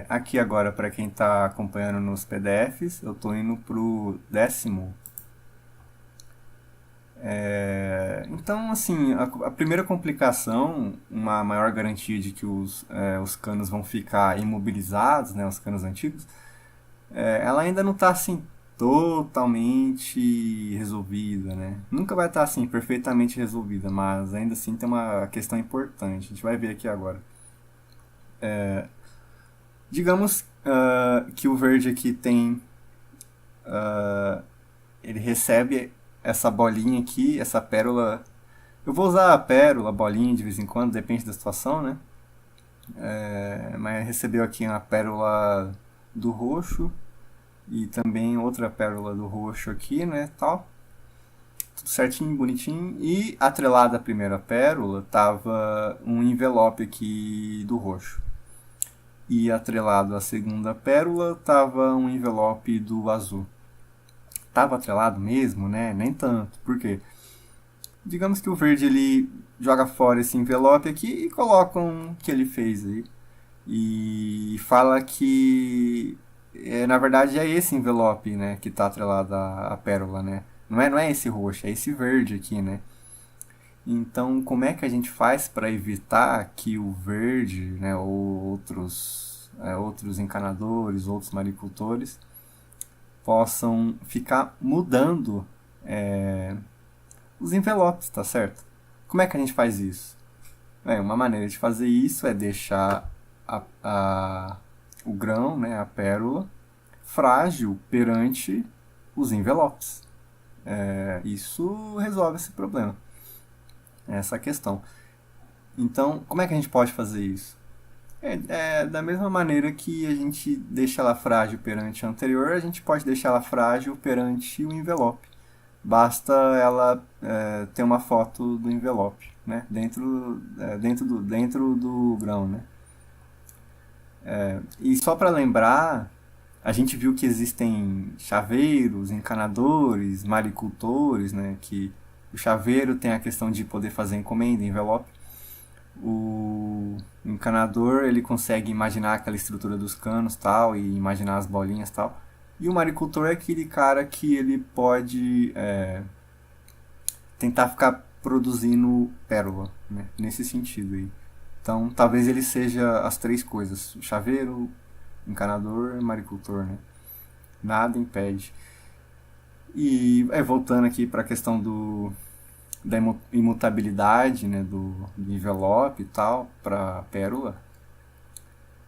Aqui agora, para quem está acompanhando nos PDFs, eu estou indo para o 10º. Então, assim, a primeira complicação, uma maior garantia de que os canos vão ficar imobilizados, né, os canos antigos, ela ainda não está assim totalmente resolvida, né? Nunca vai estar assim perfeitamente resolvida, mas ainda assim tem uma questão importante. A gente vai ver aqui agora. Digamos que o verde aqui tem, ele recebe essa bolinha aqui, essa pérola. Eu vou usar a pérola, a bolinha de vez em quando, depende da situação, né? Mas recebeu aqui uma pérola do roxo e também outra pérola do roxo aqui, né, tal. Tudo certinho, bonitinho. E atrelada à primeira pérola tava um envelope aqui do roxo. E atrelado à segunda pérola tava um envelope do azul. Tava atrelado mesmo, né? Nem tanto. Por quê? Digamos que o verde ele joga fora esse envelope aqui e coloca um que ele fez aí. E fala que na verdade é esse envelope, né, que está atrelado à pérola, né? Não é esse roxo, é esse verde aqui, né? Então, como é que a gente faz para evitar que o verde, né, ou outros encanadores, outros maricultores possam ficar mudando é, os envelopes, tá certo? Como é que a gente faz isso? Uma maneira de fazer isso é deixar o grão, né, a pérola, frágil perante os envelopes. Isso resolve esse problema, essa questão. Então, como é que a gente pode fazer isso? Da mesma maneira que a gente deixa ela frágil perante a anterior, a gente pode deixar ela frágil perante o envelope. Basta ela ter uma foto do envelope, né? Dentro do grão, né? E só para lembrar, a gente viu que existem chaveiros, encanadores, maricultores, né? Que o chaveiro tem a questão de poder fazer encomenda, envelope. O encanador ele consegue imaginar aquela estrutura dos canos tal e imaginar as bolinhas tal. E o maricultor é aquele cara que ele pode tentar ficar produzindo pérola, né? Nesse sentido aí. Então, talvez ele seja as três coisas: chaveiro, encanador e maricultor, né? Nada impede. E voltando aqui para a questão da imutabilidade, né, do envelope e tal para pérola.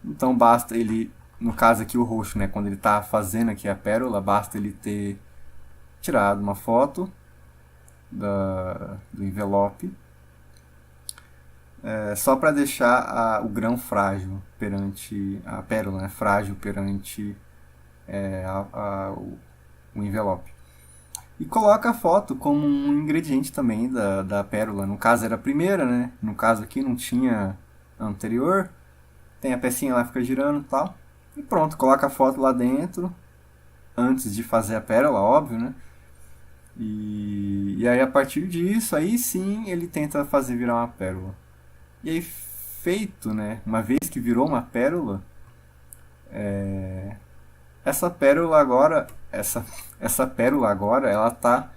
Então basta ele, no caso aqui o roxo, né, quando ele está fazendo aqui a pérola, basta ele ter tirado uma foto do envelope, só para deixar o grão frágil perante a pérola, né, frágil perante o envelope. E coloca a foto como um ingrediente também da pérola. No caso era a primeira, né? No caso aqui não tinha a anterior. Tem a pecinha lá, fica girando e tal. E pronto, coloca a foto lá dentro. Antes de fazer a pérola, óbvio, né? E aí a partir disso, aí sim ele tenta fazer virar uma pérola. E aí feito, né? Uma vez que virou uma pérola, essa pérola agora, essa pérola agora, ela tá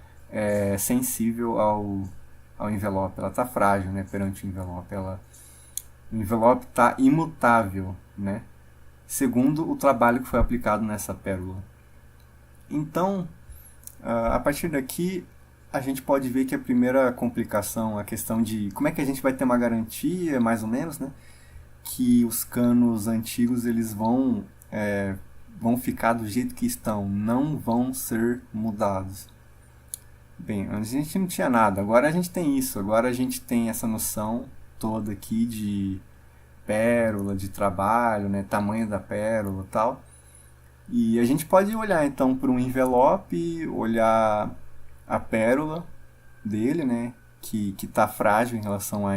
sensível ao envelope, ela tá frágil, né, perante o envelope, o envelope tá imutável, né, segundo o trabalho que foi aplicado nessa pérola. Então, a partir daqui, a gente pode ver que a primeira complicação, a questão de como é que a gente vai ter uma garantia, mais ou menos, né, que os canos antigos eles vão ficar do jeito que estão, não vão ser mudados. Bem, antes a gente não tinha nada, agora a gente tem isso, agora a gente tem essa noção toda aqui de pérola, de trabalho, né, tamanho da pérola e tal. E a gente pode olhar então para um envelope, olhar a pérola dele, né, que está frágil em relação a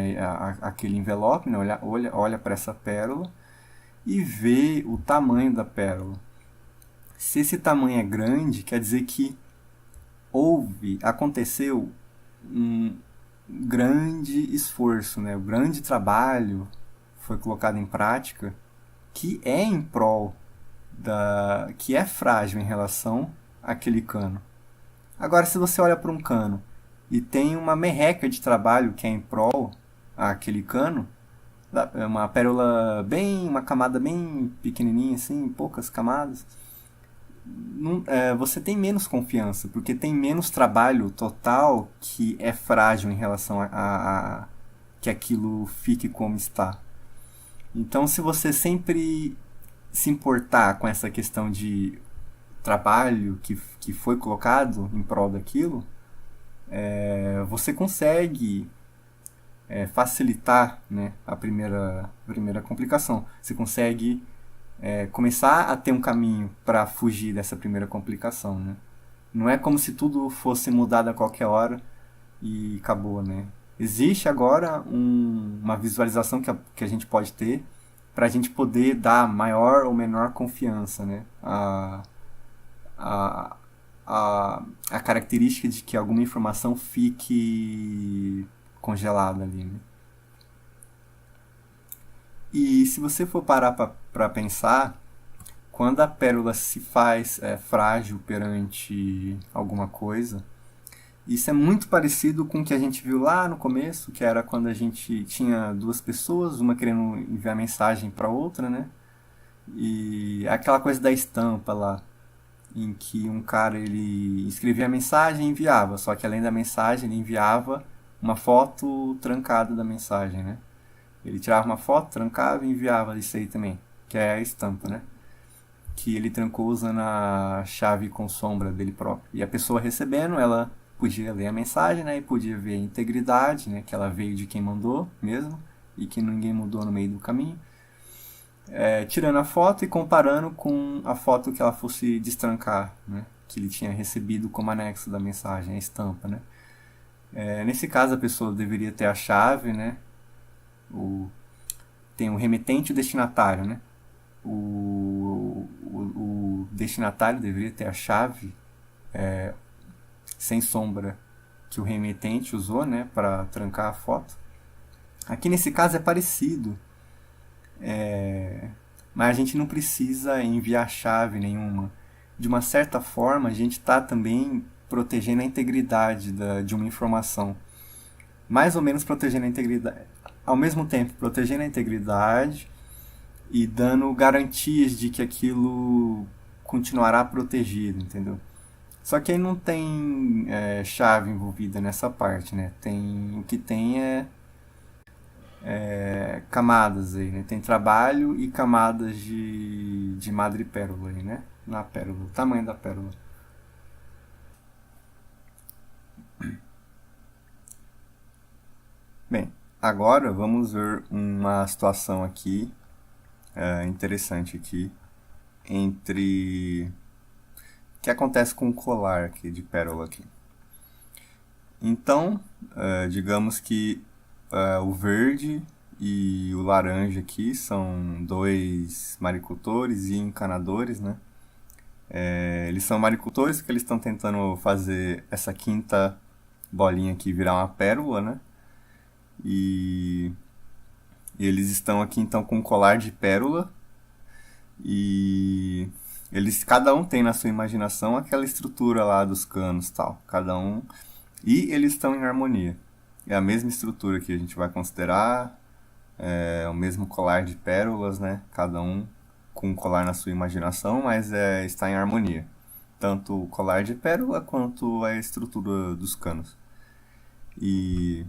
aquele envelope, né, olha para essa pérola e ver o tamanho da pérola. Se esse tamanho é grande, quer dizer que aconteceu um grande esforço, né? Um grande trabalho foi colocado em prática que é em prol que é frágil em relação àquele cano. Agora, se você olha para um cano e tem uma merreca de trabalho que é em prol àquele cano, uma pérola uma camada bem pequenininha assim, poucas camadas, você tem menos confiança, porque tem menos trabalho total que é frágil em relação a que aquilo fique como está. Então, se você sempre se importar com essa questão de trabalho que foi colocado em prol daquilo, você consegue facilitar, né, a primeira complicação. Você consegue começar a ter um caminho para fugir dessa primeira complicação, né? Não é como se tudo fosse mudado a qualquer hora e acabou, né? Existe agora uma visualização que a gente pode ter para a gente poder dar maior ou menor confiança, né? A, a característica de que alguma informação fique congelada ali, né? E se você for parar para pensar, quando a pérola se faz frágil perante alguma coisa, isso é muito parecido com o que a gente viu lá no começo, que era quando a gente tinha duas pessoas, uma querendo enviar mensagem para outra, né? E aquela coisa da estampa lá, em que um cara ele escrevia a mensagem e enviava, só que além da mensagem ele enviava uma foto trancada da mensagem, né? Ele tirava uma foto, trancava e enviava isso aí também, que é a estampa, né? Que ele trancou usando a chave com sombra dele próprio. E a pessoa recebendo, ela podia ler a mensagem, né? E podia ver a integridade, né? Que ela veio de quem mandou mesmo e que ninguém mudou no meio do caminho. Tirando a foto e comparando com a foto que ela fosse destrancar, né? Que ele tinha recebido como anexo da mensagem, a estampa, né? Nesse caso, a pessoa deveria ter a chave, né? Tem o remetente e o destinatário, né? O destinatário deveria ter a chave sem sombra que o remetente usou, né, para trancar a foto. Aqui nesse caso é parecido, mas a gente não precisa enviar chave nenhuma. De uma certa forma, a gente está também protegendo a integridade de uma informação. Mais ou menos protegendo a integridade. Ao mesmo tempo, protegendo a integridade e dando garantias de que aquilo continuará protegido, entendeu? Só que aí não tem chave envolvida nessa parte, né? O que tem camadas aí, né? Tem trabalho e camadas de madrepérola aí, né? Na pérola, o tamanho da pérola. Bem, agora vamos ver uma situação aqui interessante aqui entre que acontece com o colar aqui de pérola aqui. Então, digamos que o verde e o laranja aqui são dois maricultores e encanadores, né? Eles são maricultores porque eles estão tentando fazer essa quinta bolinha aqui virar uma pérola, né? E eles estão aqui então com um colar de pérola e cada um tem na sua imaginação aquela estrutura lá dos canos, tal, cada um, e eles estão em harmonia. É a mesma estrutura que a gente vai considerar, o mesmo colar de pérolas, né? Cada um com um colar na sua imaginação, mas está em harmonia. Tanto o colar de pérola quanto a estrutura dos canos. E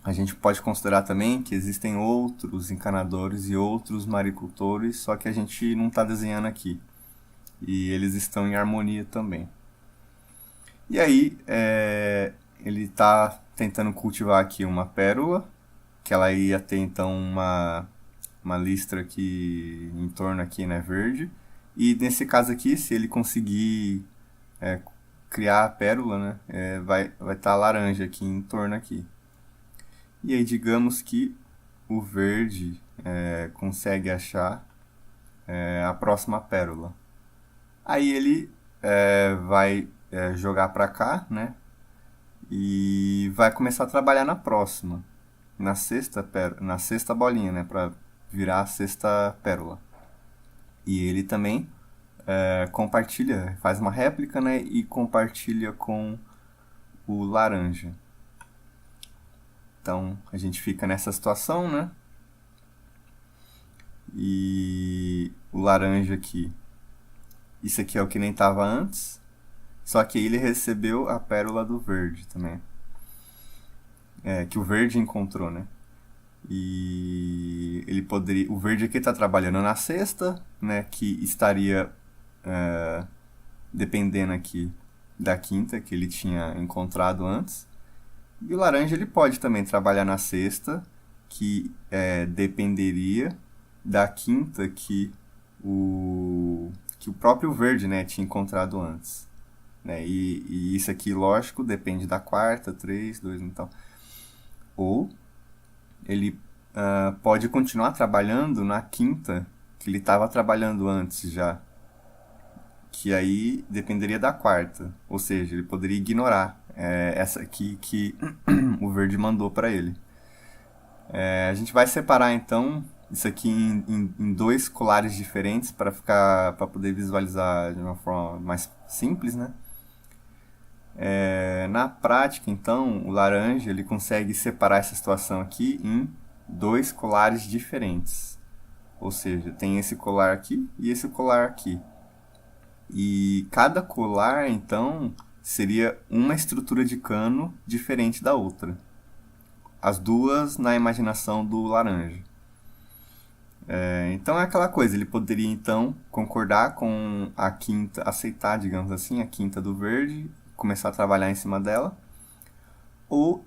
a gente pode considerar também que existem outros encanadores e outros maricultores, só que a gente não está desenhando aqui. E eles estão em harmonia também. E aí, ele está tentando cultivar aqui uma pérola, que ela ia ter então uma listra aqui em torno aqui, né, verde. E nesse caso aqui, se ele conseguir criar a pérola, né, vai estar laranja aqui em torno aqui. E aí digamos que o verde consegue achar a próxima pérola. Aí ele vai jogar para cá, né? E vai começar a trabalhar na próxima, na sexta bolinha, né? Para virar a sexta pérola. E ele também compartilha, faz uma réplica, né? E compartilha com o laranja. Então a gente fica nessa situação, né? E o laranja aqui. Isso aqui é o que nem estava antes. Só que ele recebeu a pérola do verde também. Que o verde encontrou, né? E ele poderia. O verde aqui está trabalhando na cesta, né? Que estaria dependendo aqui da quinta que ele tinha encontrado antes. E o laranja ele pode também trabalhar na sexta, que dependeria da quinta que o próprio verde, né, tinha encontrado antes. Né? E isso aqui, lógico, depende da quarta, 3, 2 e tal. Ou ele pode continuar trabalhando na quinta que ele estava trabalhando antes já, que aí dependeria da quarta. Ou seja, ele poderia ignorar essa aqui que o verde mandou para ele. A gente vai separar então isso aqui em dois colares diferentes para poder visualizar de uma forma mais simples, né? Na prática, então, o laranja ele consegue separar essa situação aqui em dois colares diferentes. Ou seja, tem esse colar aqui e esse colar aqui. E cada colar, então, seria uma estrutura de cano diferente da outra. As duas na imaginação do laranja. Então é aquela coisa, ele poderia então concordar com a quinta, aceitar, digamos assim, a quinta do verde, começar a trabalhar em cima dela, ou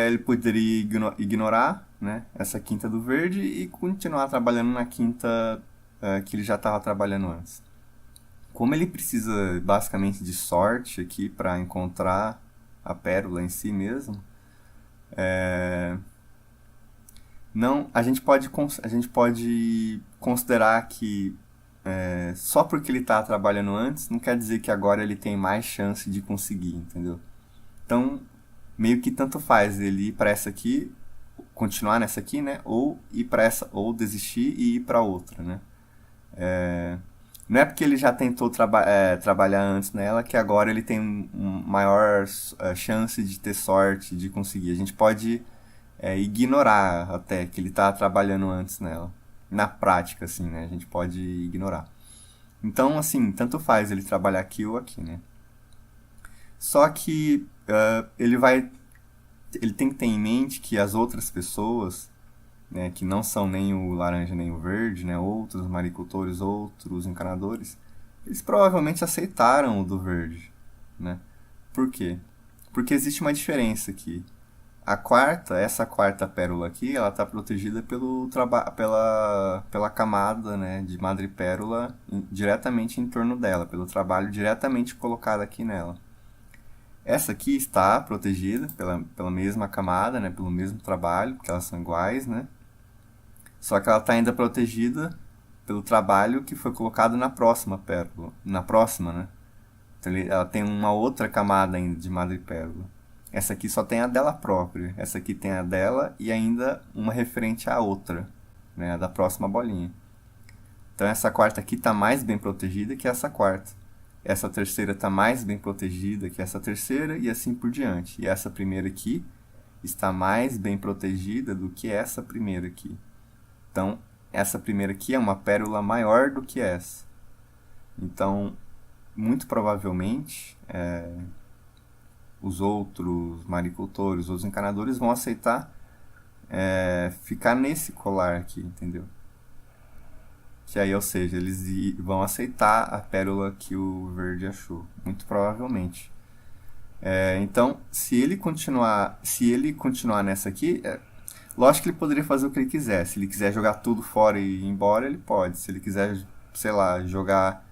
ele poderia ignorar, né, essa quinta do verde e continuar trabalhando na quinta que ele já estava trabalhando antes. Como ele precisa basicamente de sorte aqui para encontrar a pérola em si mesmo, não, a gente pode considerar que só porque ele está trabalhando antes, não quer dizer que agora ele tem mais chance de conseguir, entendeu? Então, meio que tanto faz ele ir para essa aqui, continuar nessa aqui, né? Ou ir para essa, ou desistir e ir para outra, né? Não é porque ele já tentou trabalhar antes nela que agora ele tem maior chance de ter sorte, de conseguir. A gente pode ignorar até que ele está trabalhando antes nela. Na prática, assim, né? A gente pode ignorar. Então, assim, tanto faz ele trabalhar aqui ou aqui, né? Só que ele tem que ter em mente que as outras pessoas, né, que não são nem o laranja nem o verde, né, outros maricultores, outros encanadores, eles provavelmente aceitaram o do verde, né? Por quê? Porque existe uma diferença aqui. Essa quarta pérola aqui, ela está protegida pela camada, né, de madrepérola diretamente em torno dela, pelo trabalho diretamente colocado aqui nela. Essa aqui está protegida pela mesma camada, né, pelo mesmo trabalho, porque elas são iguais, né? Só que ela está ainda protegida pelo trabalho que foi colocado na próxima pérola, na próxima, né? Então ela tem uma outra camada ainda de madrepérola. Essa aqui só tem a dela própria. Essa aqui tem a dela e ainda uma referente à outra, né? A da próxima bolinha. Então essa quarta aqui está mais bem protegida que essa quarta. Essa terceira está mais bem protegida que essa terceira e assim por diante. E essa primeira aqui está mais bem protegida do que essa primeira aqui. Então essa primeira aqui é uma pérola maior do que essa. Então, muito provavelmente, os outros maricultores, os encanadores vão aceitar ficar nesse colar aqui, entendeu? Que aí, ou seja, eles vão aceitar a pérola que o verde achou, muito provavelmente. Então, se ele continuar nessa aqui, lógico que ele poderia fazer o que ele quiser. Se ele quiser jogar tudo fora e ir embora, ele pode. Se ele quiser, sei lá, jogar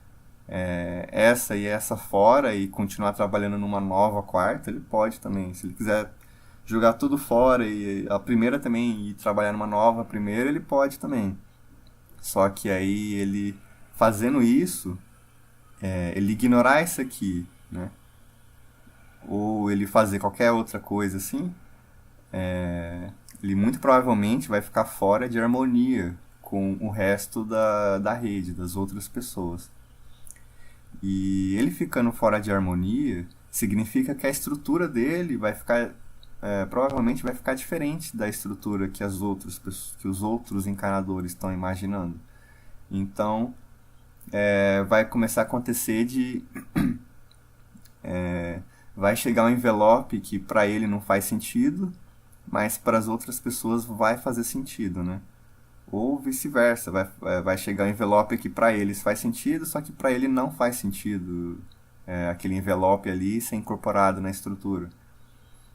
essa e essa fora e continuar trabalhando numa nova quarta, ele pode também. Se ele quiser jogar tudo fora e a primeira também e trabalhar numa nova primeira, ele pode também. Só que aí ele fazendo isso, ele ignorar isso aqui, né? Ou ele fazer qualquer outra coisa assim, ele muito provavelmente vai ficar fora de harmonia com o resto da rede, das outras pessoas. E ele ficando fora de harmonia significa que a estrutura dele vai ficar, provavelmente vai ficar diferente da estrutura que que os outros encanadores estão imaginando. Então, vai começar a acontecer vai chegar um envelope que para ele não faz sentido, mas para as outras pessoas vai fazer sentido, né? Ou vice-versa, vai chegar um envelope que para eles faz sentido, só que para ele não faz sentido aquele envelope ali ser incorporado na estrutura.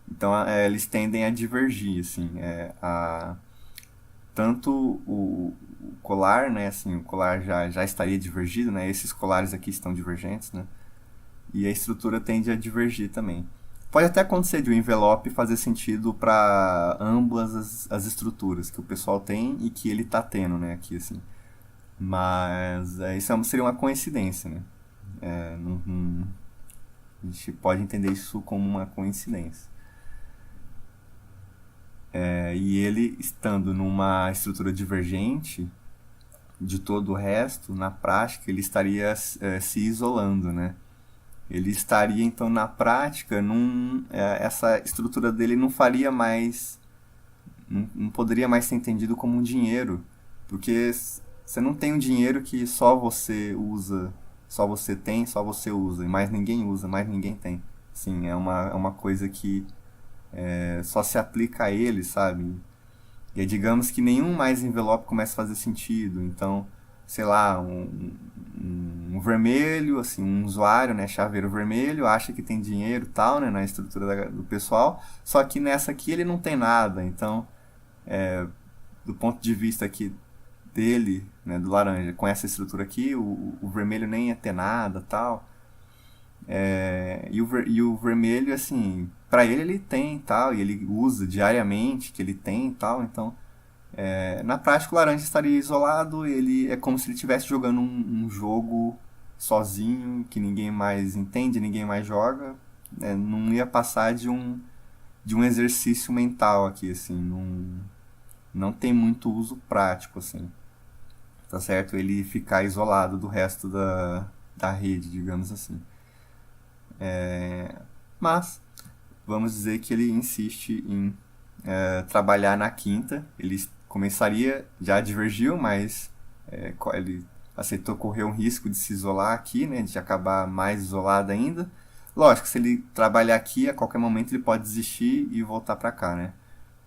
Então eles tendem a divergir, assim, tanto o colar, né, assim, o colar já estaria divergido, né, esses colares aqui estão divergentes, né, e a estrutura tende a divergir também. Pode até acontecer de o envelope fazer sentido para ambas as estruturas que o pessoal tem e que ele está tendo, né, aqui, assim. Mas isso seria uma coincidência, né? A gente pode entender isso como uma coincidência. E ele estando numa estrutura divergente de todo o resto, na prática ele estaria se isolando, né? Ele estaria então na prática essa estrutura dele não faria mais, não poderia mais ser entendido como um dinheiro, porque você não tem um dinheiro que só você usa, só você tem, só você usa, e mais ninguém usa, mais ninguém tem. Sim, é uma coisa que só se aplica a ele, sabe? E aí, digamos que nenhum mais envelope começa a fazer sentido. Então, sei lá, um vermelho, assim, um usuário, né, chaveiro vermelho, acha que tem dinheiro e tal, né, na estrutura do pessoal, só que nessa aqui ele não tem nada. Então, do ponto de vista aqui dele, né, do laranja, com essa estrutura aqui, o vermelho nem ia ter nada tal. E o vermelho, assim, para ele tem tal, e ele usa diariamente que ele tem tal, então na prática o laranja estaria isolado, ele é como se ele estivesse jogando um jogo sozinho, que ninguém mais entende, ninguém mais joga, não ia passar de um exercício mental aqui, assim, não tem muito uso prático, assim, tá certo? Ele ficar isolado do resto da rede, digamos assim. Mas vamos dizer que ele insiste em trabalhar na quinta. Ele começaria, já divergiu, mas ele aceitou correr um risco de se isolar aqui, né, de acabar mais isolado ainda. Lógico, se ele trabalhar aqui, a qualquer momento ele pode desistir e voltar para cá, né?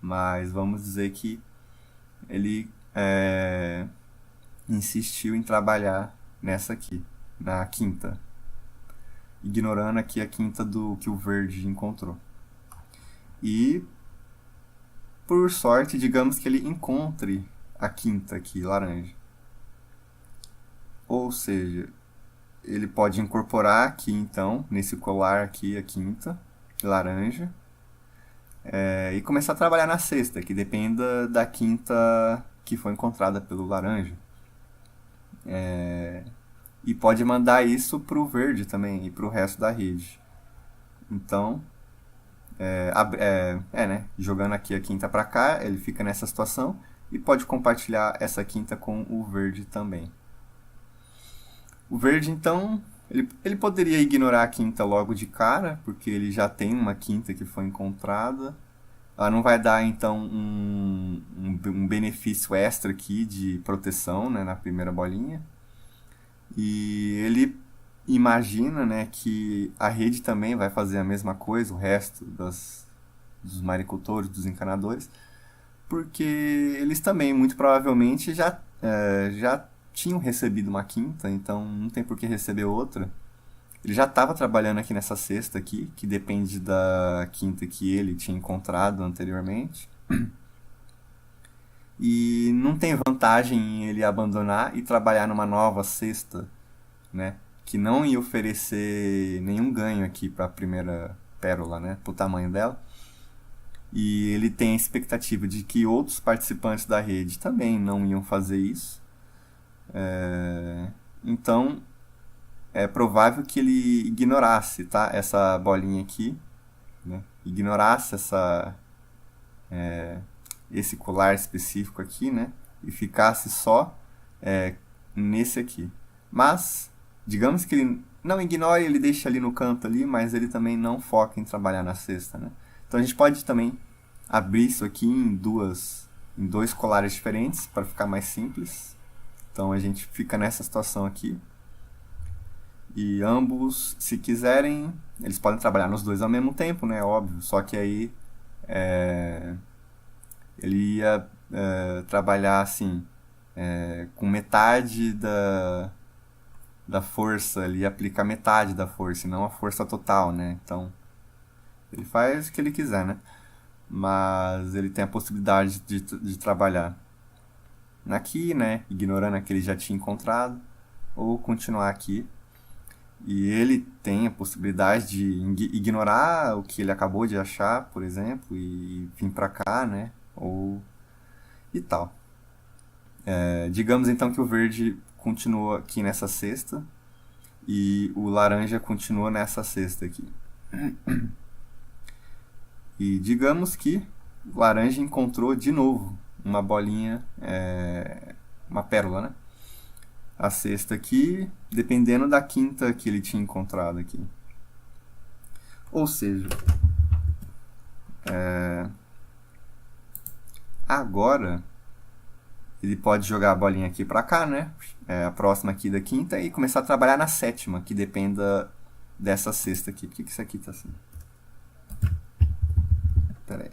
Mas vamos dizer que ele insistiu em trabalhar nessa aqui, na quinta, ignorando aqui a quinta do que o verde encontrou. E, por sorte, digamos que ele encontre a quinta aqui, laranja. Ou seja, ele pode incorporar aqui, então, nesse colar aqui, a quinta, laranja, e começar a trabalhar na sexta, que dependa da quinta que foi encontrada pelo laranja. E pode mandar isso pro verde também e pro resto da rede. Então, né? Jogando aqui a quinta para cá, ele fica nessa situação e pode compartilhar essa quinta com o verde também. O verde, então, ele poderia ignorar a quinta logo de cara, porque ele já tem uma quinta que foi encontrada. Ela não vai dar, então, um benefício extra aqui de proteção, né, na primeira bolinha. E ele imagina, né, que a rede também vai fazer a mesma coisa, o resto dos maricultores, dos encanadores, porque eles também, muito provavelmente, já tinham recebido uma quinta, então não tem por que receber outra. Ele já estava trabalhando aqui nessa cesta aqui, que depende da quinta que ele tinha encontrado anteriormente. E não tem vantagem em ele abandonar e trabalhar numa nova cesta, né? Que não ia oferecer nenhum ganho aqui para a primeira pérola, né? Pro tamanho dela. E ele tem a expectativa de que outros participantes da rede também não iam fazer isso. Então, é provável que ele ignorasse, tá? Essa bolinha aqui, né? Ignorasse esse colar específico aqui, né? e ficasse só nesse aqui. Mas, digamos que ele não ignore, ele deixa ali no canto ali, mas ele também não foca em trabalhar na cesta, né? Então a gente pode também abrir isso aqui em dois colares diferentes para ficar mais simples. Então a gente fica nessa situação aqui. E ambos, se quiserem, eles podem trabalhar nos dois ao mesmo tempo, né? Óbvio. Só que aí ele ia trabalhar assim, com metade da força, ele ia aplicar metade da força, e não a força total, né? Então, ele faz o que ele quiser, né? Mas ele tem a possibilidade de trabalhar aqui, né? Ignorando a que ele já tinha encontrado, ou continuar aqui. E ele tem a possibilidade de ignorar o que ele acabou de achar, por exemplo, e vir pra cá, né? Ou e tal. Digamos então que o verde continua aqui nessa cesta e o laranja continua nessa cesta aqui. E digamos que o laranja encontrou de novo uma bolinha, uma pérola, né? A sexta aqui, dependendo da quinta que ele tinha encontrado aqui. Ou seja, agora ele pode jogar a bolinha aqui pra cá, né? A próxima aqui da quinta e começar a trabalhar na sétima, que dependa dessa sexta aqui. Por que isso aqui tá assim? Pera aí.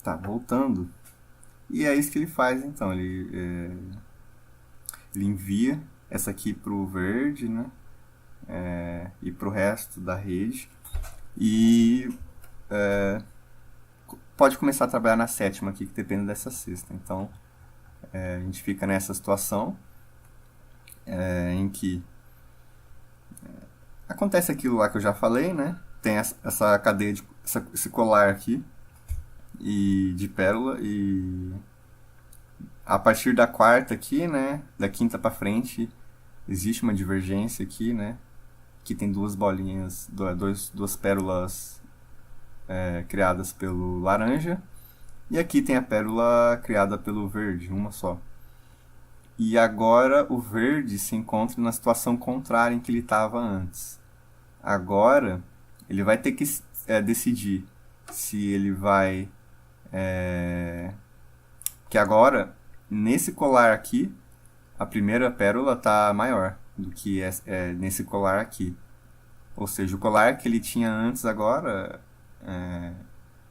Tá, voltando. E é isso que ele faz, então. Ele envia essa aqui pro verde, né? E pro resto da rede. E pode começar a trabalhar na sétima aqui, que depende dessa sexta. Então, a gente fica nessa situação em que acontece aquilo lá que eu já falei, né? Tem essa cadeia, esse colar aqui e de pérola, e a partir da quarta aqui, né? Da quinta para frente, existe uma divergência aqui, né? Aqui tem duas bolinhas, duas pérolas criadas pelo laranja, e aqui tem a pérola criada pelo verde, uma só. E agora o verde se encontra na situação contrária em que ele estava antes. Agora ele vai ter que decidir se ele vai... que agora, nesse colar aqui, a primeira pérola está maior do que nesse colar aqui. Ou seja, o colar que ele tinha antes agora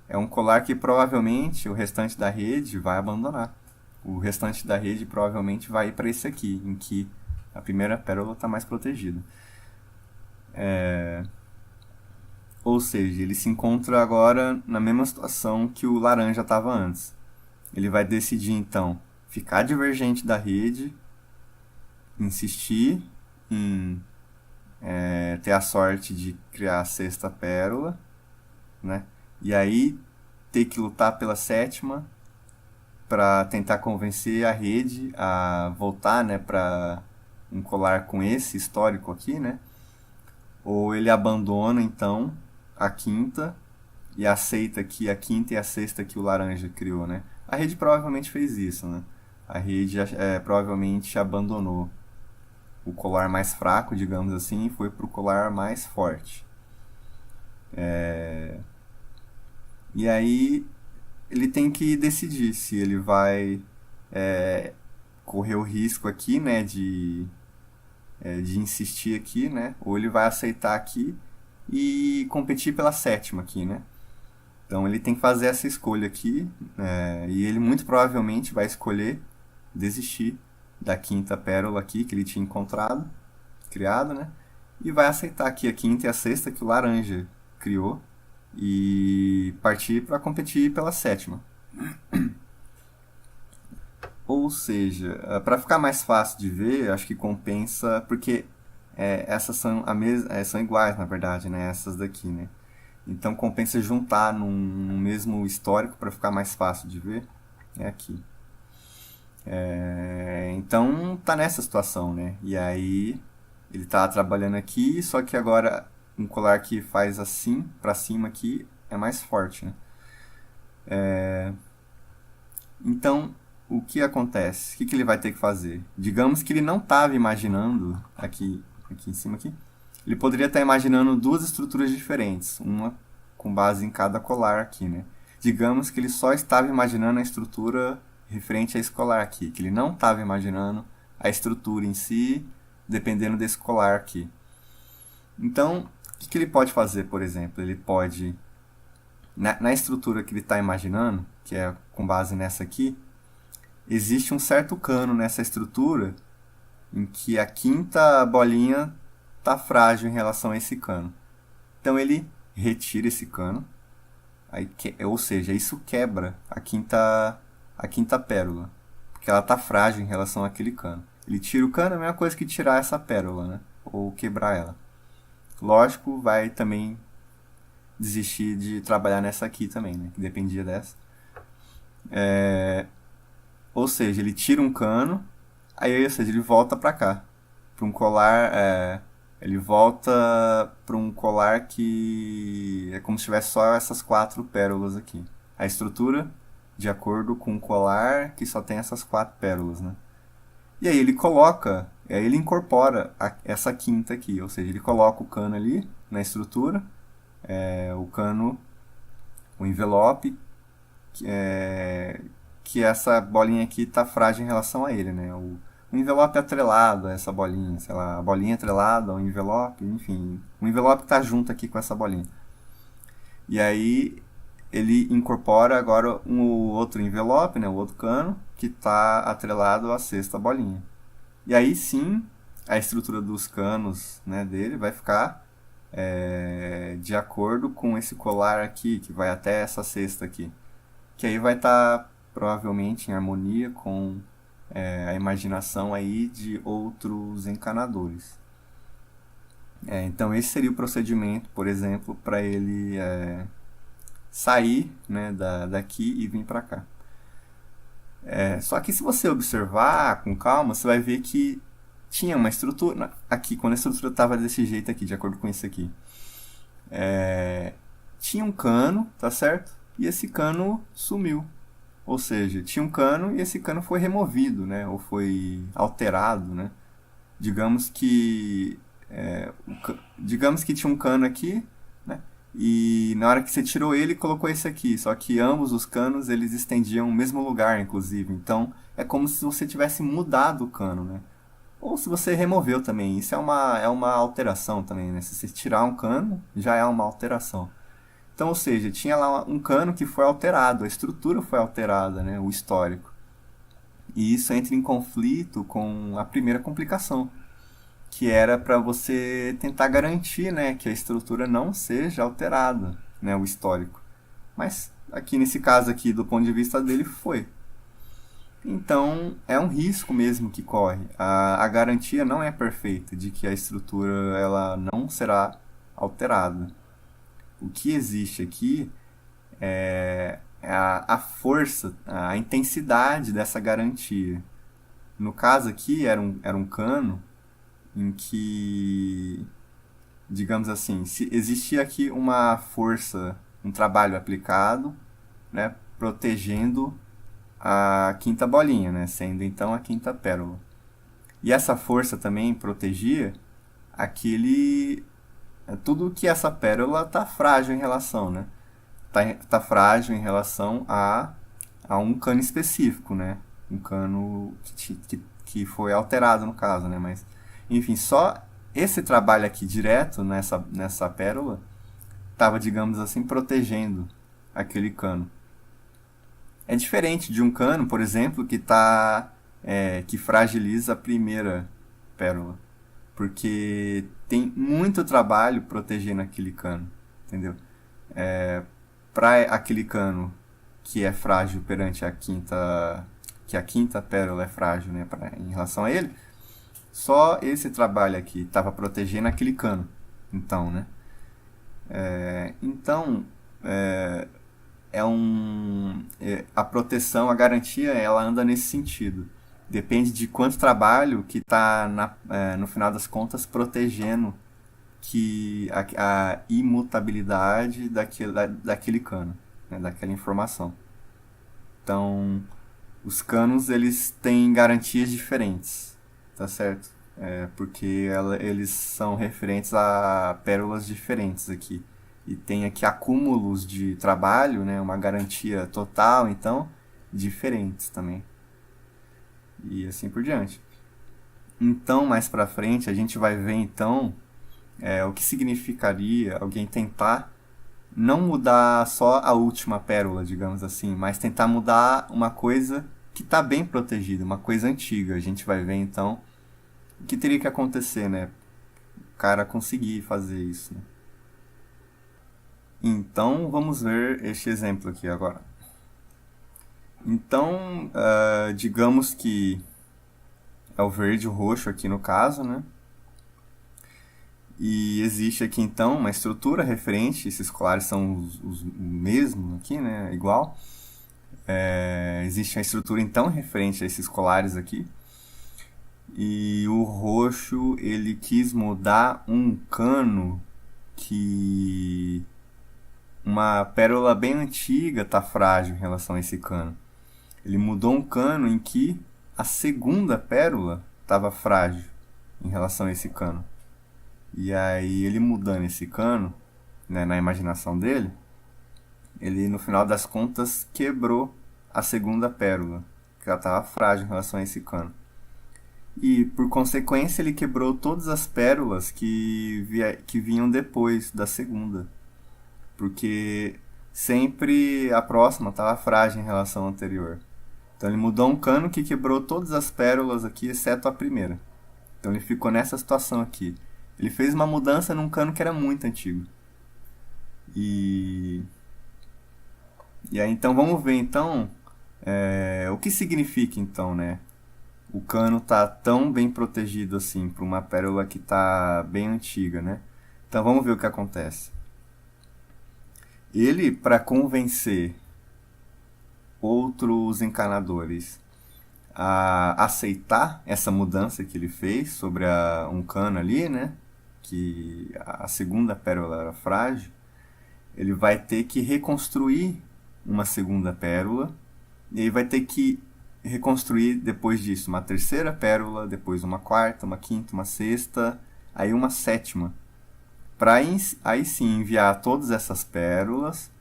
é um colar que provavelmente o restante da rede vai abandonar. O restante da rede provavelmente vai ir para esse aqui, em que a primeira pérola está mais protegida. Ou seja, ele se encontra agora na mesma situação que o laranja estava antes. Ele vai decidir, então, ficar divergente da rede, insistir em ter a sorte de criar a sexta pérola, né? E aí ter que lutar pela sétima para tentar convencer a rede a voltar, né, para um colar com esse histórico aqui, né? Ou ele abandona então a quinta e aceita que a quinta e a sexta que o laranja criou, né? A rede provavelmente fez isso, né? A rede provavelmente abandonou o colar mais fraco, digamos assim, e foi para o colar mais forte. E aí ele tem que decidir se ele vai correr o risco aqui, né, de insistir aqui, né, ou ele vai aceitar aqui e competir pela sétima aqui, né. Então ele tem que fazer essa escolha aqui, e ele muito provavelmente vai escolher desistir da quinta pérola aqui que ele tinha criado, né, e vai aceitar aqui a quinta e a sexta que o laranja criou e partir para competir pela sétima. Ou seja, para ficar mais fácil de ver, acho que compensa, porque essas são iguais, na verdade, né? Essas daqui, né? Então compensa juntar num mesmo histórico para ficar mais fácil de ver. É aqui. Então tá nessa situação, né? E aí ele tá trabalhando aqui, só que agora um colar que faz assim para cima aqui é mais forte, né? Então, o que acontece? O que ele vai ter que fazer? Digamos que ele não estava imaginando, aqui em cima, aqui, ele poderia estar imaginando duas estruturas diferentes, uma com base em cada colar aqui, né? Digamos que ele só estava imaginando a estrutura referente a esse colar aqui, que ele não estava imaginando a estrutura em si, dependendo desse colar aqui. Então, o que ele pode fazer, por exemplo? Ele pode, na estrutura que ele está imaginando, que é com base nessa aqui, existe um certo cano nessa estrutura em que a quinta bolinha está frágil em relação a esse cano. Então ele retira esse cano, ou seja, isso quebra a quinta pérola, porque ela está frágil em relação àquele cano. Ele tira o cano, é a mesma coisa que tirar essa pérola, né? Ou quebrar ela. Lógico, vai também desistir de trabalhar nessa aqui também, né? Que dependia dessa. Ou seja, ele tira um cano, aí, ou seja, ele volta para cá, para um colar, ele volta para um colar que é como se tivesse só essas quatro pérolas aqui. A estrutura de acordo com o colar que só tem essas quatro pérolas, né? E aí ele incorpora essa quinta aqui, ou seja, ele coloca o cano ali na estrutura, o cano, o envelope, que essa bolinha aqui está frágil em relação a ele, né? O envelope atrelado a essa bolinha, sei lá, a bolinha atrelada ao envelope, enfim, o envelope está junto aqui com essa bolinha. E aí ele incorpora agora um outro envelope, né, o outro cano, que está atrelado à sexta bolinha. E aí sim, a estrutura dos canos, né, dele vai ficar de acordo com esse colar aqui, que vai até essa cesta aqui. Que aí vai estar provavelmente em harmonia com a imaginação aí de outros encanadores. Então esse seria o procedimento, por exemplo, para ele sair, né, daqui e vir para cá. Só que se você observar com calma, você vai ver que tinha uma estrutura aqui, quando a estrutura estava desse jeito aqui, de acordo com isso aqui. Tinha um cano, tá certo? E esse cano sumiu. Ou seja, tinha um cano e esse cano foi removido, né? Ou foi alterado, né? Digamos que tinha um cano aqui, né? E na hora que você tirou ele, colocou esse aqui. Só que ambos os canos, eles estendiam o mesmo lugar, inclusive. Então, é como se você tivesse mudado o cano, né? Ou se você removeu também. Isso é uma alteração também, né? Se você tirar um cano, já é uma alteração. Então, ou seja, tinha lá um cano que foi alterado, a estrutura foi alterada, né? O histórico. E isso entra em conflito com a primeira complicação, que era para você tentar garantir, né, que a estrutura não seja alterada, né, o histórico. Mas aqui nesse caso aqui, do ponto de vista dele, foi. Então é um risco mesmo que corre. A garantia não é perfeita de que a estrutura ela não será alterada. O que existe aqui é a força, a intensidade dessa garantia. No caso aqui era um cano em que, digamos assim, se existia aqui uma força, um trabalho aplicado, né, protegendo a quinta bolinha, né, sendo então a quinta pérola. E essa força também protegia aquele tudo que essa pérola está frágil em relação, né? Tá frágil em relação a um cano específico, né? Um cano que foi alterado no caso, né? Mas, enfim, só esse trabalho aqui direto nessa pérola estava, digamos assim, protegendo aquele cano. É diferente de um cano, por exemplo, que fragiliza a primeira pérola, porque tem muito trabalho protegendo aquele cano, entendeu? Para aquele cano que é frágil perante que a quinta pérola é frágil, né, em relação a ele, só esse trabalho aqui estava protegendo aquele cano, então, né? Então, a proteção, a garantia, ela anda nesse sentido. Depende de quanto trabalho que está, no final das contas, protegendo que a imutabilidade daquele cano, né, daquela informação. Então, os canos eles têm garantias diferentes, tá certo? Porque eles são referentes a pérolas diferentes aqui. E tem aqui acúmulos de trabalho, né, uma garantia total, então, diferentes também. E assim por diante. Então, mais pra frente, a gente vai ver então o que significaria alguém tentar não mudar só a última pérola, digamos assim, mas tentar mudar uma coisa que está bem protegida, uma coisa antiga. A gente vai ver então o que teria que acontecer, né? O cara conseguir fazer isso. Né? Então vamos ver este exemplo aqui agora. Então, digamos que é o verde e o roxo aqui no caso, né? E existe aqui então uma estrutura referente, esses colares são os mesmos aqui, né? Igual. Existe uma estrutura então referente a esses colares aqui. E o roxo ele quis mudar um cano que uma pérola bem antiga está frágil em relação a esse cano. Ele mudou um cano em que a segunda pérola estava frágil em relação a esse cano. E aí ele mudando esse cano, né, na imaginação dele, ele no final das contas quebrou a segunda pérola, que ela estava frágil em relação a esse cano. E por consequência ele quebrou todas as pérolas que vinham depois da segunda. Porque sempre a próxima estava frágil em relação à anterior. Então ele mudou um cano que quebrou todas as pérolas aqui, exceto a primeira. Então ele ficou nessa situação aqui. Ele fez uma mudança num cano que era muito antigo. E aí então vamos ver então o que significa então, né? O cano tá tão bem protegido assim para uma pérola que tá bem antiga, né? Então vamos ver o que acontece. Ele, para convencer outros encanadores a aceitar essa mudança que ele fez sobre um cano ali, né? Que a segunda pérola era frágil, ele vai ter que reconstruir uma segunda pérola e ele vai ter que reconstruir depois disso uma terceira pérola, depois uma quarta, uma quinta, uma sexta, aí uma sétima, para aí sim enviar todas essas pérolas,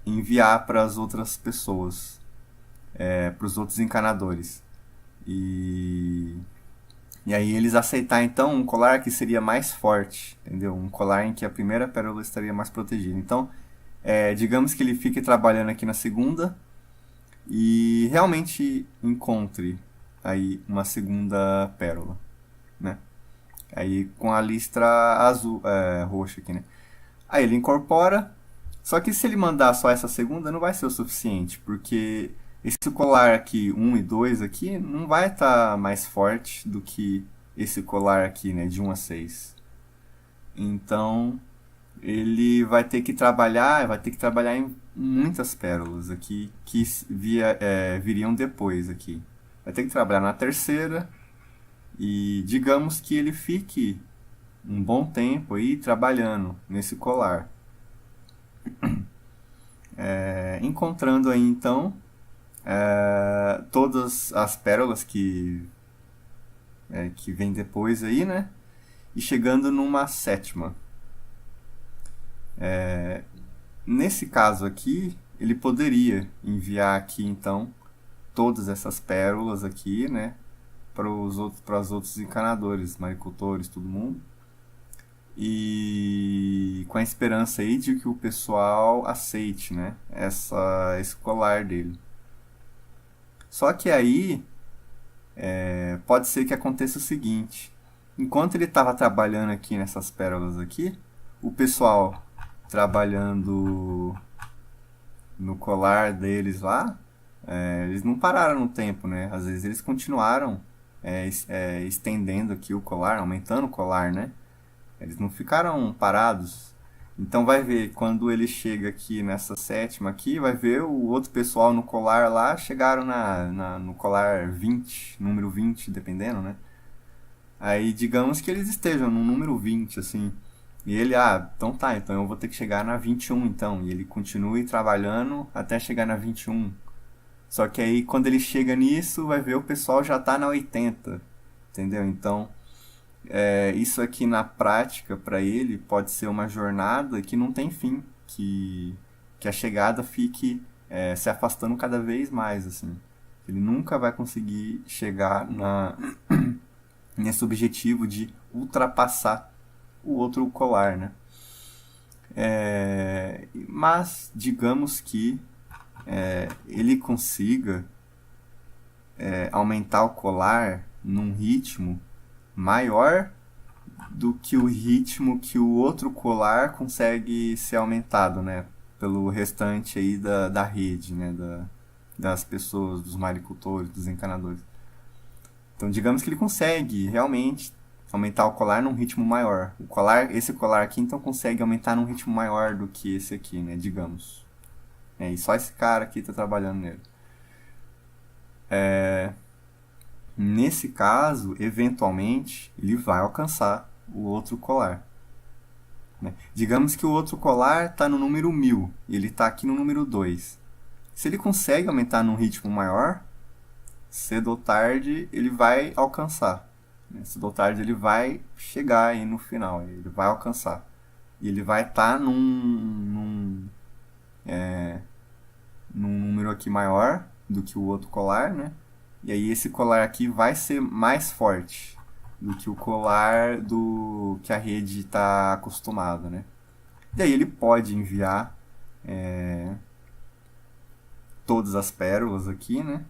enviar para as outras pessoas, para os outros encanadores. E aí eles aceitar então um colar que seria mais forte, entendeu? Um colar em que a primeira pérola estaria mais protegida. Então, digamos que ele fique trabalhando aqui na segunda e realmente encontre aí uma segunda pérola, né? Aí com a listra azul, roxa aqui, né? Aí ele incorpora, só que se ele mandar só essa segunda não vai ser o suficiente, porque esse colar aqui, 1 e 2 aqui, não vai estar mais forte do que esse colar aqui, né, de 1 a 6. Então, ele vai ter que trabalhar em muitas pérolas aqui que viriam depois aqui. Vai ter que trabalhar na terceira e digamos que ele fique um bom tempo aí trabalhando nesse colar. Encontrando aí então todas as pérolas que vem depois aí, né? E chegando numa sétima. Nesse caso aqui, ele poderia enviar aqui então todas essas pérolas aqui, né? Para os outros encanadores, maricultores, todo mundo. E com a esperança aí de que o pessoal aceite, né? Esse colar dele. Só que aí pode ser que aconteça o seguinte: enquanto ele estava trabalhando aqui nessas pérolas aqui, o pessoal trabalhando no colar deles lá, eles não pararam no tempo, né? Às vezes eles continuaram estendendo aqui o colar, aumentando o colar, né? Eles não ficaram parados. Então vai ver, quando ele chega aqui nessa sétima aqui, vai ver o outro pessoal no colar lá, chegaram no colar 20, número 20, dependendo, né? Aí digamos que eles estejam no número 20, assim. E ele, então tá, então eu vou ter que chegar na 21 então. E ele continue trabalhando até chegar na 21. Só que aí quando ele chega nisso, vai ver o pessoal já tá na 80, entendeu? Então, isso aqui na prática para ele pode ser uma jornada que não tem fim, que a chegada fique se afastando cada vez mais, assim. Ele nunca vai conseguir chegar nesse objetivo de ultrapassar o outro colar, né? Mas digamos que ele consiga aumentar o colar num ritmo maior do que o ritmo que o outro colar consegue ser aumentado, né? Pelo restante aí da rede, né? Das pessoas, dos maricultores, dos encanadores. Então, digamos que ele consegue realmente aumentar o colar num ritmo maior. Esse colar aqui, então, consegue aumentar num ritmo maior do que esse aqui, né? Digamos. E só esse cara aqui está trabalhando nele. Nesse caso, eventualmente, ele vai alcançar o outro colar. Né? Digamos que o outro colar está no número 1000 e ele está aqui no número 2. Se ele consegue aumentar num ritmo maior, cedo ou tarde ele vai alcançar. Cedo ou tarde ele vai chegar aí no final, ele vai alcançar. E ele vai estar num número aqui maior do que o outro colar, né? E aí esse colar aqui vai ser mais forte do que o colar do que a rede está acostumada, né? E aí ele pode enviar todas as pérolas aqui, né?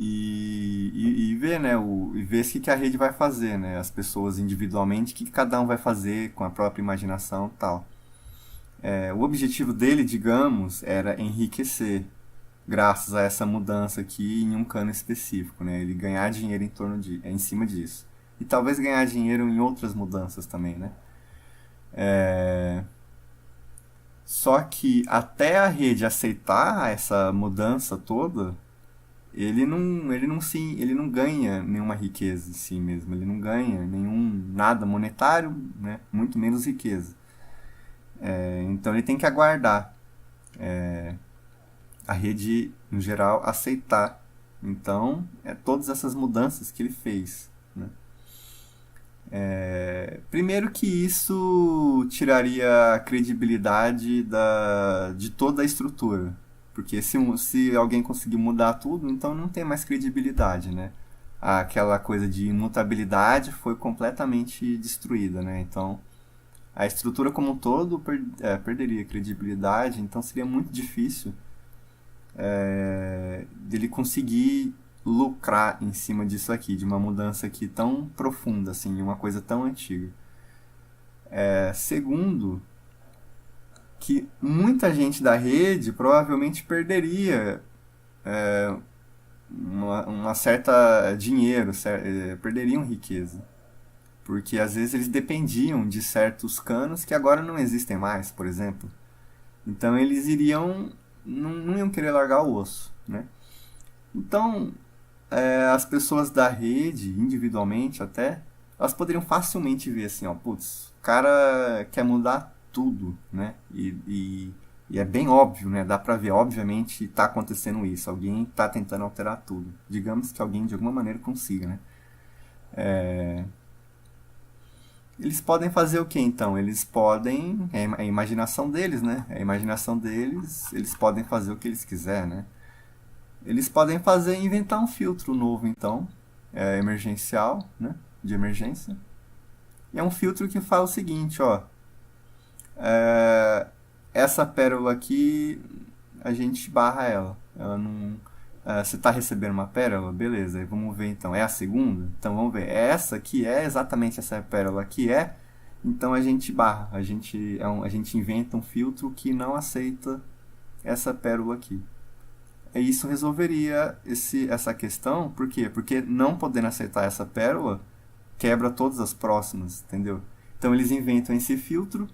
E ver, né? E ver o que a rede vai fazer, né? As pessoas individualmente, o que cada um vai fazer com a própria imaginação e tal. O objetivo dele, digamos, era enriquecer graças a essa mudança aqui em um cano específico, né? Ele ganhar dinheiro em cima disso. E talvez ganhar dinheiro em outras mudanças também, né? Só que até a rede aceitar essa mudança toda, ele não ganha nenhuma riqueza em si mesmo. Ele não ganha nada monetário, né? Muito menos riqueza. Então ele tem que aguardar a rede, no geral, aceitar. Então, todas essas mudanças que ele fez. Né? Primeiro que isso tiraria a credibilidade de toda a estrutura. Porque se alguém conseguir mudar tudo, então não tem mais credibilidade, né? Aquela coisa de imutabilidade foi completamente destruída, né? Então, a estrutura como um todo perderia credibilidade, então seria muito difícil dele conseguir lucrar em cima disso aqui, de uma mudança aqui tão profunda, assim, uma coisa tão antiga. Segundo, que muita gente da rede provavelmente perderia uma certa dinheiro, perderiam riqueza. Porque às vezes eles dependiam de certos canos que agora não existem mais, por exemplo. Então eles não iam querer largar o osso, né? Então, as pessoas da rede, individualmente até, elas poderiam facilmente ver assim, ó, putz, o cara quer mudar tudo, né? E é bem óbvio, né? Dá pra ver, obviamente, tá acontecendo isso. Alguém tá tentando alterar tudo. Digamos que alguém de alguma maneira consiga, né? Eles podem fazer o que então? Eles podem. É a imaginação deles, né? É a imaginação deles, eles podem fazer o que eles quiserem, né? Eles podem inventar um filtro novo, então, emergencial, né? De emergência. E é um filtro que fala o seguinte, ó. Essa pérola aqui, a gente barra ela. Ela não. Você está recebendo uma pérola? Beleza, aí vamos ver então. É a segunda? Então vamos ver. Essa aqui é exatamente essa pérola que então a gente barra. A gente inventa um filtro que não aceita essa pérola aqui. E isso resolveria essa questão. Por quê? Porque não podendo aceitar essa pérola, quebra todas as próximas, entendeu? Então eles inventam esse filtro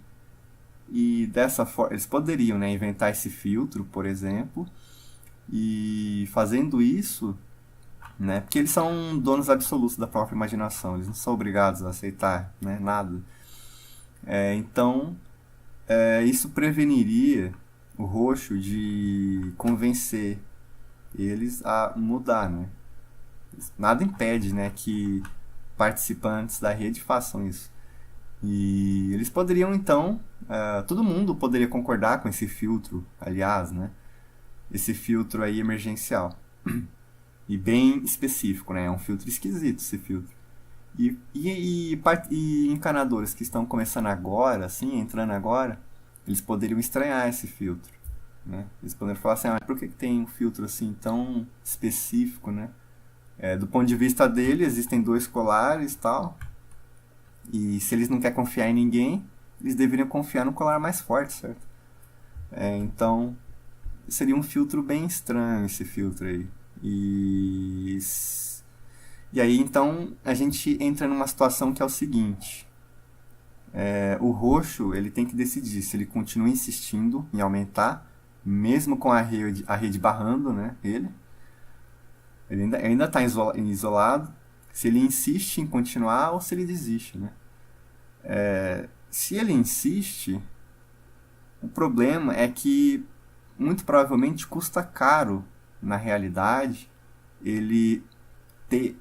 e dessa forma eles poderiam, né, inventar esse filtro, por exemplo, e fazendo isso, né, porque eles são donos absolutos da própria imaginação, eles não são obrigados a aceitar, né, nada. Então isso preveniria o roxo de convencer eles a mudar, né? Nada impede, né, que participantes da rede façam isso. E eles poderiam, então, todo mundo poderia concordar com esse filtro, aliás, né? Esse filtro aí emergencial. E bem específico, né? É um filtro esquisito esse filtro. E encanadores que estão começando agora, assim, entrando agora, eles poderiam estranhar esse filtro, né? Eles poderiam falar assim, por que tem um filtro assim tão específico, né? Do ponto de vista dele, existem dois colares e tal, e se eles não querem confiar em ninguém, eles deveriam confiar no colar mais forte, certo? Então, seria um filtro bem estranho esse filtro aí. E aí, então, a gente entra numa situação que é o seguinte. O roxo, ele tem que decidir se ele continua insistindo em aumentar, mesmo com a rede barrando, né, ele. Ele ainda está isolado. Se ele insiste em continuar ou se ele desiste, né? Se ele insiste, o problema é que muito provavelmente custa caro, na realidade, ele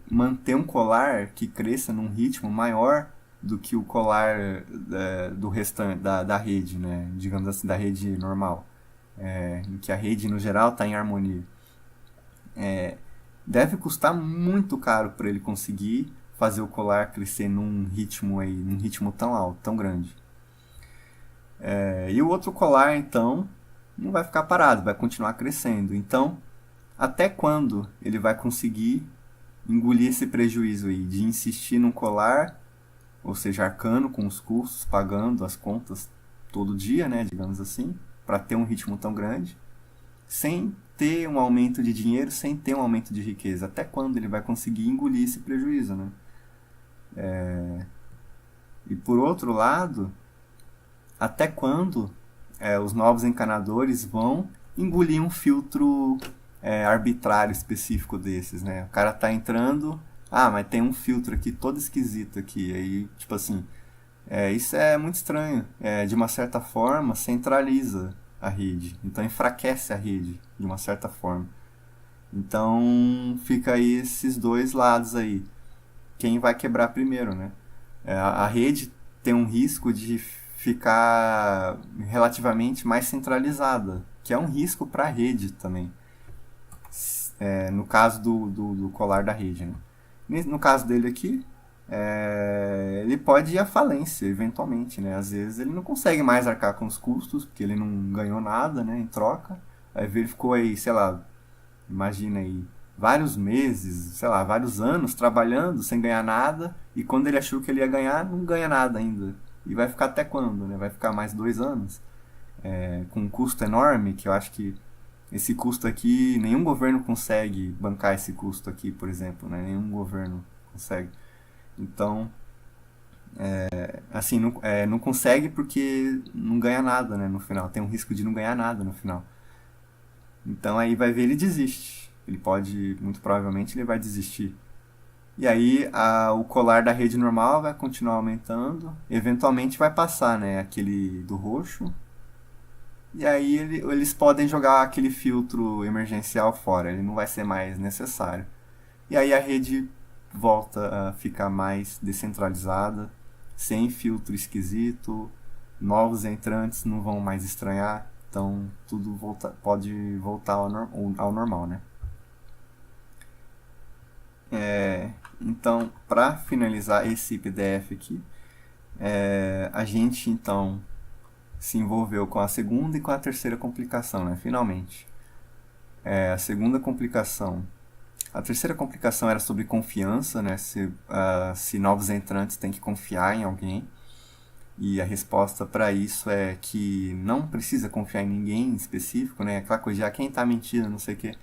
manter um colar que cresça num ritmo maior do que o colar do restante da rede, né? Digamos assim, da rede normal, em que a rede no geral está em harmonia. Deve custar muito caro para ele conseguir fazer o colar crescer num ritmo tão alto, tão grande. E o outro colar, então, não vai ficar parado, vai continuar crescendo. Então, até quando ele vai conseguir engolir esse prejuízo aí de insistir num colar, ou seja, arcando com os custos, pagando as contas todo dia, né, digamos assim, para ter um ritmo tão grande, sem ter um aumento de dinheiro, sem ter um aumento de riqueza? Até quando ele vai conseguir engolir esse prejuízo, né? E por outro lado, até quando os novos encanadores vão engolir um filtro arbitrário específico desses, né? O cara tá entrando, mas tem um filtro aqui todo esquisito aqui, aí tipo assim, isso é muito estranho. De uma certa forma centraliza a rede, então enfraquece a rede de uma certa forma. Então fica aí esses dois lados aí, quem vai quebrar primeiro, né? A rede tem um risco de ficar relativamente mais centralizada, que é um risco para a rede também. No caso do colar da rede, né? No caso dele aqui, ele pode ir à falência eventualmente, né? Às vezes ele não consegue mais arcar com os custos porque ele não ganhou nada, né, em troca. Aí ele ficou aí, sei lá, imagina aí, vários meses, sei lá, vários anos trabalhando sem ganhar nada, e quando ele achou que ele ia ganhar, não ganha nada ainda. E vai ficar até quando, né? Vai ficar mais 2 anos com um custo enorme, que eu acho que esse custo aqui, nenhum governo consegue bancar esse custo aqui, por exemplo, né? Nenhum governo consegue. Então, assim, não consegue porque não ganha nada, né, no final. Tem um risco de não ganhar nada no final. Então aí vai ver, ele desiste. Ele pode, muito provavelmente, ele vai desistir. E aí o colar da rede normal vai continuar aumentando. Eventualmente vai passar, né, aquele do roxo. E aí eles podem jogar aquele filtro emergencial fora. Ele não vai ser mais necessário. E aí a rede volta a ficar mais descentralizada, sem filtro esquisito, novos entrantes não vão mais estranhar, então tudo pode voltar ao normal, né? Então, para finalizar esse PDF aqui, a gente então se envolveu com a segunda e com a terceira complicação, né? Finalmente. A segunda complicação. A terceira complicação era sobre confiança, né? Se novos entrantes têm que confiar em alguém. E a resposta para isso é que não precisa confiar em ninguém em específico, né? Aquela coisa de quem está mentindo, não sei o quê.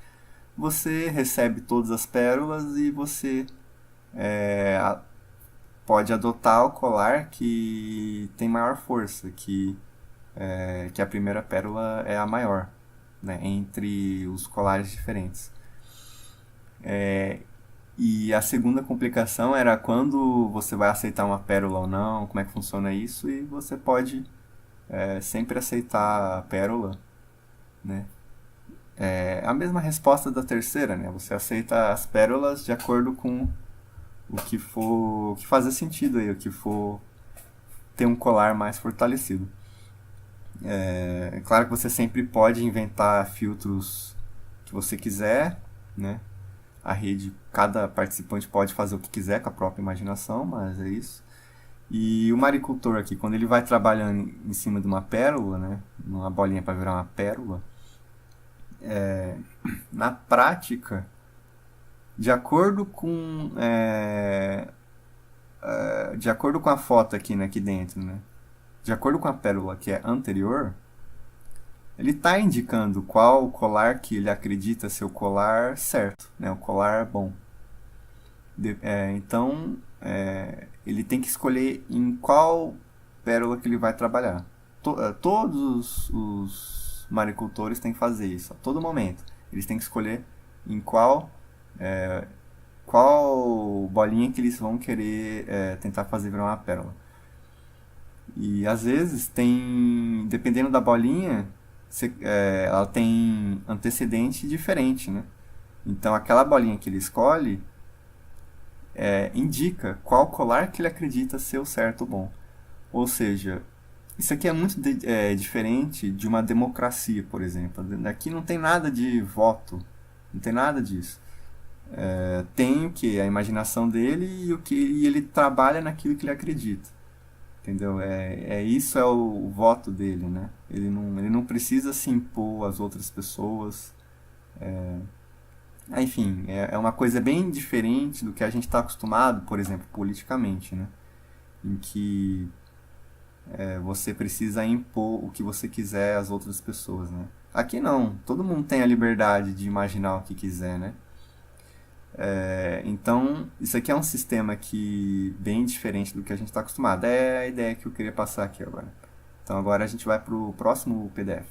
Você recebe todas as pérolas e você pode adotar o colar que tem maior força, que a primeira pérola é a maior, né? Entre os colares diferentes. E a segunda complicação era quando você vai aceitar uma pérola ou não, como é que funciona isso, e você pode sempre aceitar a pérola, né? É a mesma resposta da terceira, né? Você aceita as pérolas de acordo com o que fazer sentido aí, o que for ter um colar mais fortalecido. É claro que você sempre pode inventar filtros que você quiser, né? A rede, cada participante pode fazer o que quiser com a própria imaginação, mas é isso. E o maricultor aqui, quando ele vai trabalhando em cima de uma pérola, né? Uma bolinha para virar uma pérola, na prática, de acordo com de acordo com a foto aqui, né, aqui dentro, né? De acordo com a pérola que é anterior, ele está indicando qual colar que ele acredita ser o colar certo, né? O colar bom. Então, ele tem que escolher em qual pérola que ele vai trabalhar. Todos os maricultores têm que fazer isso a todo momento. Eles têm que escolher em qual bolinha que eles vão querer tentar fazer virar uma pérola. E às vezes tem, dependendo da bolinha, ela tem antecedente diferente, né? Então aquela bolinha que ele escolhe indica qual colar que ele acredita ser o certo ou bom. Ou seja, isso aqui é muito diferente de uma democracia, por exemplo. Aqui não tem nada de voto, não tem nada disso. Tem o que? A imaginação dele e ele trabalha naquilo que ele acredita. Entendeu? Isso é o voto dele, né? Ele não precisa se impor às outras pessoas. Enfim, é uma coisa bem diferente do que a gente está acostumado, por exemplo, politicamente, né? Em que você precisa impor o que você quiser às outras pessoas, né? Aqui não, todo mundo tem a liberdade de imaginar o que quiser, né? Então, isso aqui é um sistema bem diferente do que a gente está acostumado. É a ideia que eu queria passar aqui agora. Então agora a gente vai para o próximo PDF.